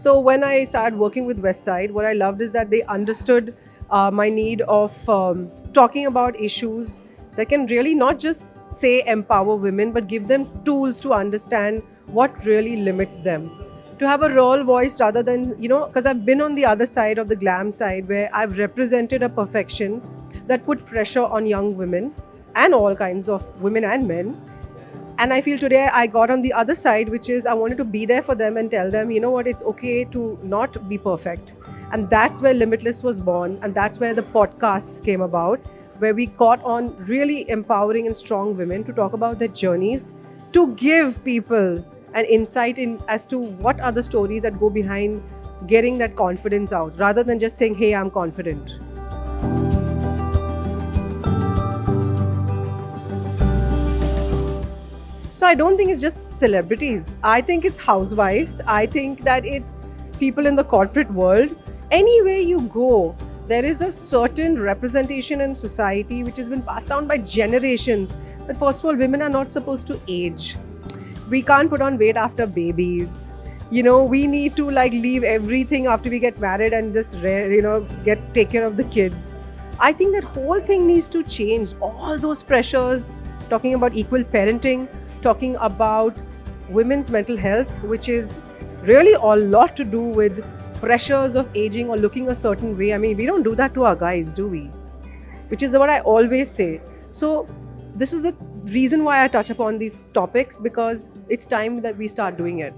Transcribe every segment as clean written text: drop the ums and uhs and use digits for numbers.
So when I started working with Westside, what I loved is that they understood my need of talking about issues that can really not just say empower women, but give them tools to understand what really limits them. To have a real voice rather than, because I've been on the other side of the glam side where I've represented a perfection that put pressure on young women and all kinds of women and men. And I feel today I got on the other side, which is I wanted to be there for them and tell them, you know what, it's okay to not be perfect. And that's where Limitless was born. And that's where the podcast came about, where we got on really empowering and strong women to talk about their journeys, to give people an insight in as to what are the stories that go behind getting that confidence out, rather than just saying, hey, I'm confident. So I don't think it's just celebrities. I think it's housewives. I think that it's people in the corporate world. Anywhere you go, there is a certain representation in society which has been passed down by generations. But first of all, women are not supposed to age. We can't put on weight after babies. We need to leave everything after we get married and just take care of the kids. I think that whole thing needs to change. All those pressures, talking about equal parenting, talking about women's mental health, which is really a lot to do with pressures of aging or looking a certain way. I mean, we don't do that to our guys, do we? Which is what I always say. So this is the reason why I touch upon these topics, because it's time that we start doing it.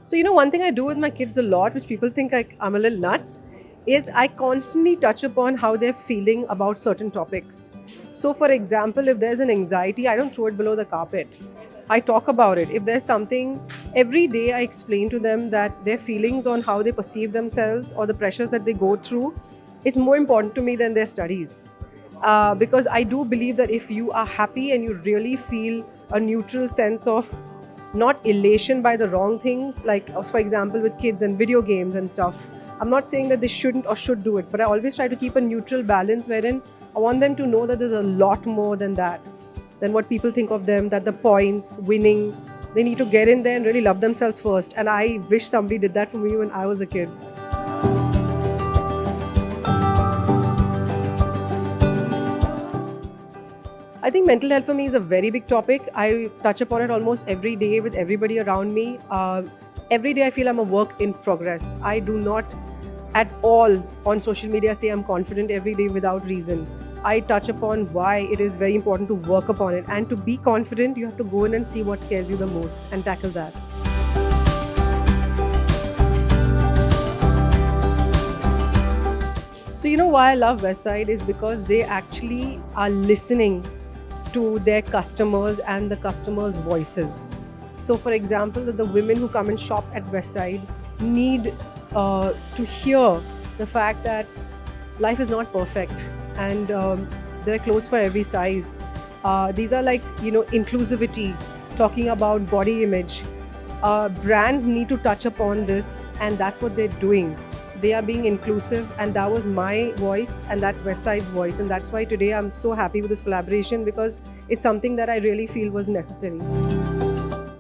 So, one thing I do with my kids a lot, which people think I'm a little nuts, is I constantly touch upon how they're feeling about certain topics. So for example, if there's an anxiety, I don't throw it below the carpet. I talk about it. If there's something, every day I explain to them that their feelings on how they perceive themselves or the pressures that they go through, it's more important to me than their studies. Because I do believe that if you are happy and you really feel a neutral sense of not elation by the wrong things, like for example with kids and video games and stuff, I'm not saying that they shouldn't or should do it, but I always try to keep a neutral balance wherein I want them to know that there's a lot more than that, than what people think of them, that the points, winning, they need to get in there and really love themselves first. And I wish somebody did that for me when I was a kid. I think mental health for me is a very big topic. I touch upon it almost every day with everybody around me. Every day I feel I'm a work in progress. I do not at all on social media say I'm confident every day without reason. I touch upon why it is very important to work upon it. And to be confident, you have to go in and see what scares you the most and tackle that. So why I love Westside is because they actually are listening to their customers and the customers' voices. So for example, the women who come and shop at Westside need to hear the fact that life is not perfect and there are clothes for every size. These are inclusivity, talking about body image. Brands need to touch upon this, and that's what they're doing. They are being inclusive, and that was my voice and that's Westside's voice, and that's why today I'm so happy with this collaboration, because it's something that I really feel was necessary.